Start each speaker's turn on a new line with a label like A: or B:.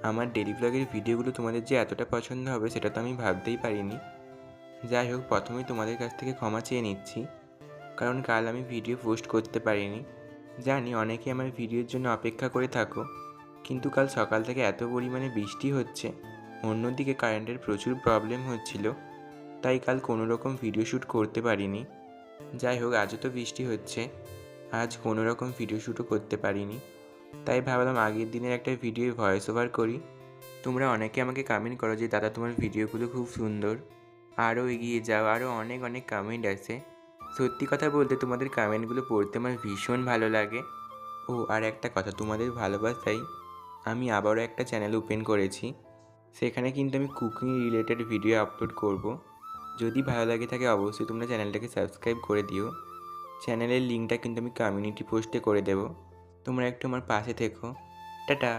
A: আমার ডেইলি ব্লগের ভিডিওগুলো তোমাদের যে এতটা পছন্দ হবে সেটা তো আমি ভাবতেই পারিনি। যাই হোক, প্রথমেই তোমাদের কাছ থেকে ক্ষমা চেয়ে নিচ্ছি, কারণ কাল আমি ভিডিও পোস্ট করতে পারিনি। জানি অনেকে আমার ভিডিওর জন্য অপেক্ষা করে থাকো, কিন্তু কাল সকাল থেকে এত পরিমাণে বৃষ্টি হচ্ছে, অন্যদিকে কারেন্টের প্রচুর প্রবলেম হচ্ছিল, তাই কাল কোনো রকম ভিডিও শ্যুট করতে পারিনি। যাই হোক, আজও তো বৃষ্টি হচ্ছে, আজ কোনো রকম ভিডিও শ্যুটও করতে পারিনি। তাই ভাবলাম আগের দিনের একটা ভিডিও ভয়েস ওভার করি। তোমরা অনেকে আমাকে কমেন্ট করো যে দাদা তোমার ভিডিওগুলো খুব সুন্দর, আরও এগিয়ে যাও, আরও অনেক অনেক কমেন্ট আছে। সত্যি কথা বলতে তোমাদের কমেন্টগুলো পড়তে আমার ভীষণ ভালো লাগে। ও আর একটা কথা, তোমাদের ভালোবাসাই আমি আবারও একটা চ্যানেল ওপেন করেছি। সেখানে কিন্তু আমি কুকিং রিলেটেড ভিডিও আপলোড করব। যদি ভালো লাগে থাকে অবশ্যই তোমরা চ্যানেলটাকে সাবস্ক্রাইব করে দিও। চ্যানেলের লিঙ্কটা কিন্তু আমি কমিউনিটি পোস্টে করে দেবো। তোমরা একটু আমার পাশে থেকো। টাটা।